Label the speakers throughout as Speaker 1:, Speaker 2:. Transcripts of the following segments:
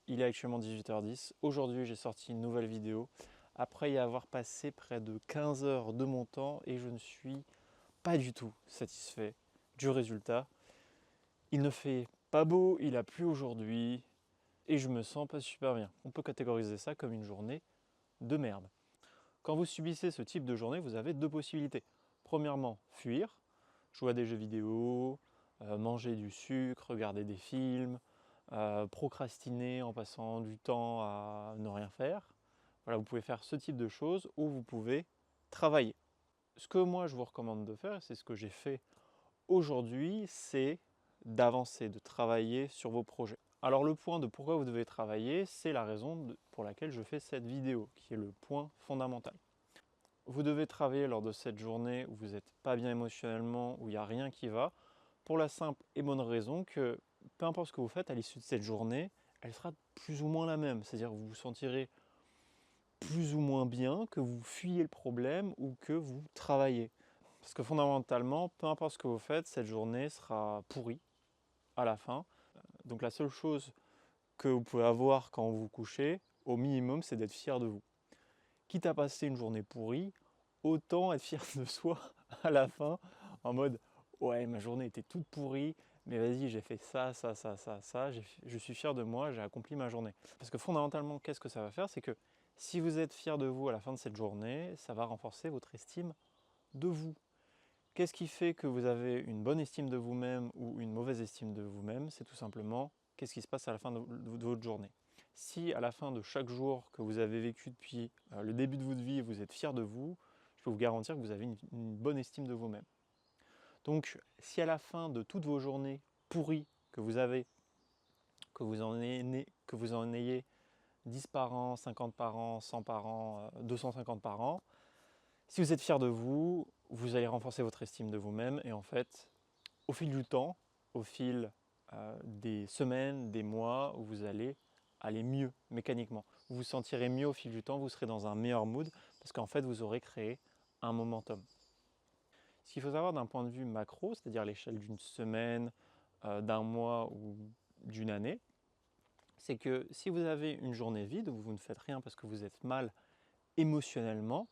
Speaker 1: il est actuellement 18h10. Aujourd'hui, j'ai sorti une nouvelle vidéo après y avoir passé près de 15 heures de mon temps et je ne suis pas du tout satisfait du résultat. Il ne fait pas beau, il a plu aujourd'hui et je me sens pas super bien. On peut catégoriser ça comme une journée de merde. Quand vous subissez ce type de journée, vous avez deux possibilités. Premièrement, fuir, jouer à des jeux vidéo, manger du sucre, regarder des films, procrastiner en passant du temps à ne rien faire. Voilà, vous pouvez faire ce type de choses ou vous pouvez travailler. Ce que moi je vous recommande de faire, c'est ce que j'ai fait aujourd'hui, c'est d'avancer, de travailler sur vos projets. Alors le point de pourquoi vous devez travailler, c'est la raison pour laquelle je fais cette vidéo, qui est le point fondamental. Vous devez travailler lors de cette journée où vous n'êtes pas bien émotionnellement, où il n'y a rien qui va, pour la simple et bonne raison que peu importe ce que vous faites à l'issue de cette journée, elle sera plus ou moins la même. C'est-à-dire que vous vous sentirez plus ou moins bien, que vous fuyez le problème ou que vous travaillez. Parce que fondamentalement, peu importe ce que vous faites, cette journée sera pourrie à la fin. Donc la seule chose que vous pouvez avoir quand vous vous couchez, au minimum, c'est d'être fier de vous. Quitte à passer une journée pourrie, autant être fier de soi à la fin, en mode ouais, ma journée était toute pourrie, mais vas-y, j'ai fait ça, je suis fier de moi, j'ai accompli ma journée. Parce que fondamentalement, qu'est-ce que ça va faire? C'est que si vous êtes fier de vous à la fin de cette journée, ça va renforcer votre estime de vous. Qu'est-ce qui fait que vous avez une bonne estime de vous-même ou une mauvaise estime de vous-même? C'est tout simplement qu'est-ce qui se passe à la fin de votre journée. Si à la fin de chaque jour que vous avez vécu depuis le début de votre vie, vous êtes fier de vous, je peux vous garantir que vous avez une bonne estime de vous-même. Donc si à la fin de toutes vos journées pourries que vous avez, que vous en ayez 10 par an, 50 par an, 100 par an, 250 par an, si vous êtes fier de vous, vous allez renforcer votre estime de vous-même et en fait, au fil du temps, au fil des semaines, des mois, vous allez aller mieux mécaniquement. Vous vous sentirez mieux au fil du temps, vous serez dans un meilleur mood parce qu'en fait, vous aurez créé un momentum. Ce qu'il faut savoir d'un point de vue macro, c'est-à-dire l'échelle d'une semaine, d'un mois ou d'une année, c'est que si vous avez une journée vide où vous ne faites rien parce que vous êtes mal émotionnellement,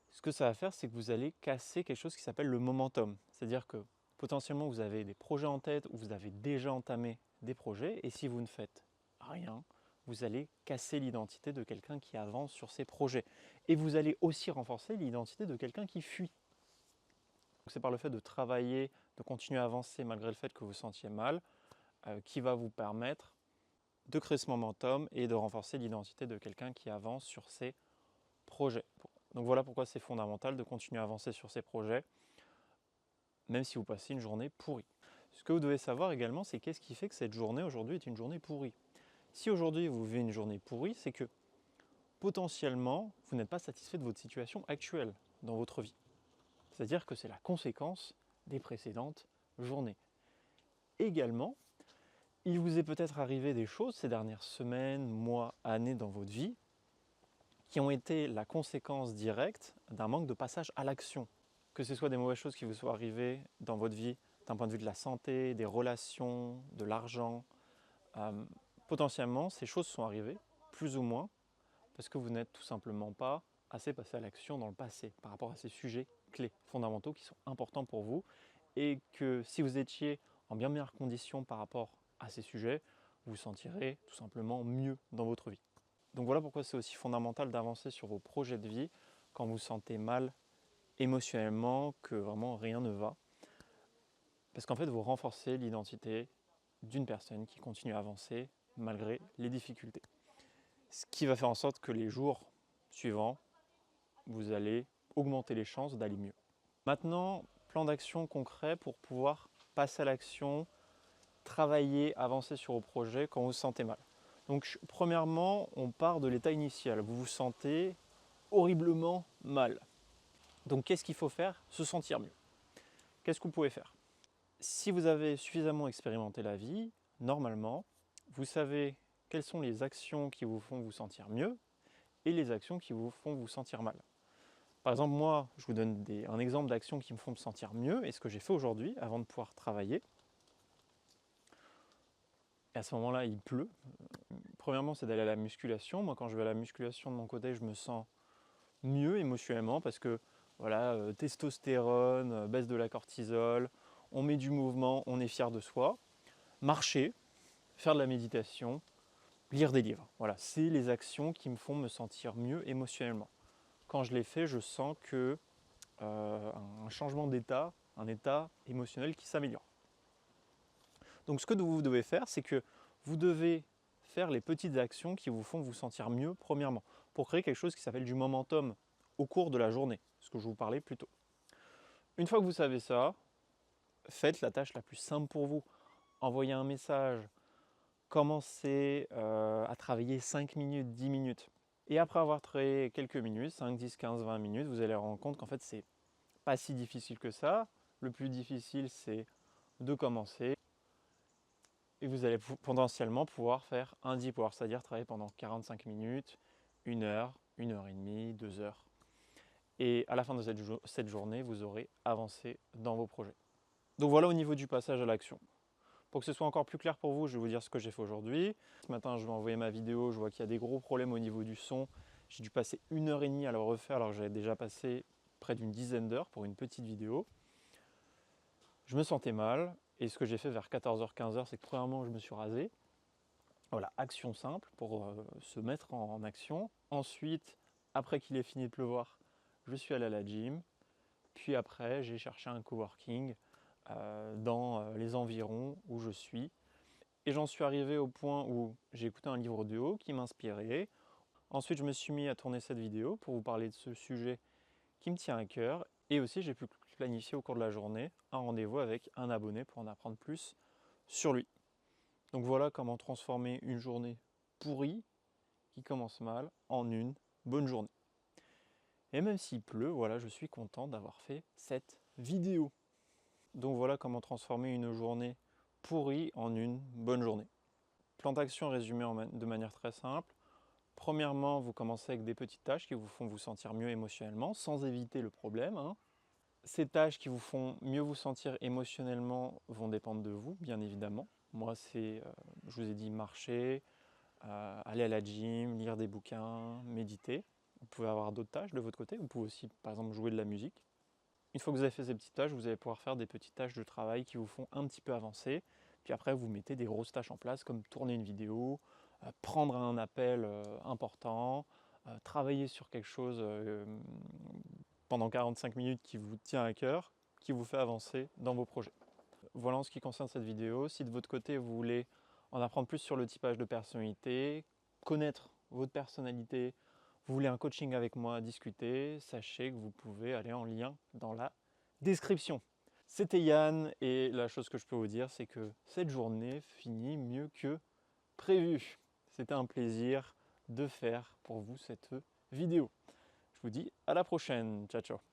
Speaker 1: ce que ça va faire, c'est que vous allez casser quelque chose qui s'appelle le momentum. C'est-à-dire que potentiellement, vous avez des projets en tête ou vous avez déjà entamé des projets, et si vous ne faites rien, vous allez casser l'identité de quelqu'un qui avance sur ses projets. Et vous allez aussi renforcer l'identité de quelqu'un qui fuit. C'est par le fait de travailler, de continuer à avancer malgré le fait que vous vous sentiez mal, qui va vous permettre de créer ce momentum et de renforcer l'identité de quelqu'un qui avance sur ses projets. Donc voilà pourquoi c'est fondamental de continuer à avancer sur ces projets, même si vous passez une journée pourrie. Ce que vous devez savoir également, c'est qu'est-ce qui fait que cette journée aujourd'hui est une journée pourrie. Si aujourd'hui vous vivez une journée pourrie, c'est que potentiellement vous n'êtes pas satisfait de votre situation actuelle dans votre vie. C'est-à-dire que c'est la conséquence des précédentes journées. Également, il vous est peut-être arrivé des choses ces dernières semaines, mois, années dans votre vie qui ont été la conséquence directe d'un manque de passage à l'action. Que ce soit des mauvaises choses qui vous soient arrivées dans votre vie, d'un point de vue de la santé, des relations, de l'argent, potentiellement ces choses sont arrivées, plus ou moins, parce que vous n'êtes tout simplement pas assez passé à l'action dans le passé par rapport à ces sujets clés, fondamentaux qui sont importants pour vous, et que si vous étiez en bien meilleures conditions par rapport à ces sujets, vous vous sentirez tout simplement mieux dans votre vie. Donc voilà pourquoi c'est aussi fondamental d'avancer sur vos projets de vie quand vous vous sentez mal émotionnellement, que vraiment rien ne va. Parce qu'en fait, vous renforcez l'identité d'une personne qui continue à avancer malgré les difficultés. Ce qui va faire en sorte que les jours suivants, vous allez augmenter les chances d'aller mieux. Maintenant, plan d'action concret pour pouvoir passer à l'action, travailler, avancer sur vos projets quand vous vous sentez mal. Donc premièrement, on part de l'état initial. Vous vous sentez horriblement mal. Donc qu'est-ce qu'il faut faire? Se sentir mieux. Qu'est-ce que vous pouvez faire? Si vous avez suffisamment expérimenté la vie, normalement, vous savez quelles sont les actions qui vous font vous sentir mieux et les actions qui vous font vous sentir mal. Par exemple, moi, je vous donne un exemple d'actions qui me font me sentir mieux et ce que j'ai fait aujourd'hui avant de pouvoir travailler. Et à ce moment-là, il pleut. premièrement, c'est d'aller à la musculation. Moi, quand je vais à la musculation de mon côté, je me sens mieux émotionnellement parce que voilà, testostérone, baisse de la cortisol, on met du mouvement, on est fier de soi. Marcher, faire de la méditation, lire des livres. Voilà, c'est les actions qui me font me sentir mieux émotionnellement. Quand je les fais, je sens que un changement d'état, un état émotionnel qui s'améliore. Donc ce que vous devez faire, c'est que vous devez faire les petites actions qui vous font vous sentir mieux, premièrement, pour créer quelque chose qui s'appelle du momentum au cours de la journée, ce que je vous parlais plus tôt. Une fois que vous savez ça, faites la tâche la plus simple pour vous. Envoyez un message, commencez à travailler 5 minutes, 10 minutes. Et après avoir travaillé quelques minutes, 5, 10, 15, 20 minutes, vous allez vous rendre compte qu'en fait, c'est pas si difficile que ça. Le plus difficile, c'est de commencer. Et vous allez potentiellement pouvoir faire un deep work, c'est-à-dire travailler pendant 45 minutes, 1 heure et demie, 2 heures. Et à la fin de cette journée, vous aurez avancé dans vos projets. Donc voilà au niveau du passage à l'action. Pour que ce soit encore plus clair pour vous, je vais vous dire ce que j'ai fait aujourd'hui. Ce matin, je vais envoyer ma vidéo, je vois qu'il y a des gros problèmes au niveau du son. J'ai dû passer 1 heure et demie à le refaire alors que j'avais déjà passé près d'une dizaine d'heures pour une petite vidéo. Je me sentais mal et ce que j'ai fait vers 14h, 15h, c'est que premièrement, je me suis rasé. Voilà, action simple pour se mettre en action. Ensuite, après qu'il ait fini de pleuvoir, je suis allé à la gym. Puis après, j'ai cherché un coworking dans les environs où je suis. Et j'en suis arrivé au point où j'ai écouté un livre audio qui m'inspirait. Ensuite, je me suis mis à tourner cette vidéo pour vous parler de ce sujet qui me tient à cœur. Et aussi, j'ai pu planifier au cours de la journée un rendez-vous avec un abonné pour en apprendre plus sur lui. Donc voilà comment transformer une journée pourrie qui commence mal en une bonne journée. Et même s'il pleut, voilà, je suis content d'avoir fait cette vidéo. Donc voilà comment transformer une journée pourrie en une bonne journée. Plan d'action résumé de manière très simple. Premièrement, vous commencez avec des petites tâches qui vous font vous sentir mieux émotionnellement, sans éviter le problème. Ces tâches qui vous font mieux vous sentir émotionnellement vont dépendre de vous, bien évidemment. Moi, c'est, je vous ai dit, marcher, aller à la gym, lire des bouquins, méditer. Vous pouvez avoir d'autres tâches de votre côté. Vous pouvez aussi, par exemple, jouer de la musique. Une fois que vous avez fait ces petites tâches, vous allez pouvoir faire des petites tâches de travail qui vous font un petit peu avancer. Puis après, vous mettez des grosses tâches en place, comme tourner une vidéo, prendre un appel important, travailler sur quelque chose pendant 45 minutes qui vous tient à cœur, qui vous fait avancer dans vos projets. Voilà en ce qui concerne cette vidéo. Si de votre côté, vous voulez en apprendre plus sur le typage de personnalité, connaître votre personnalité, vous voulez un coaching avec moi, discuter, sachez que vous pouvez aller en lien dans la description. C'était Yann et la chose que je peux vous dire, c'est que cette journée finit mieux que prévu. C'était un plaisir de faire pour vous cette vidéo. Je vous dis à la prochaine. Ciao, ciao.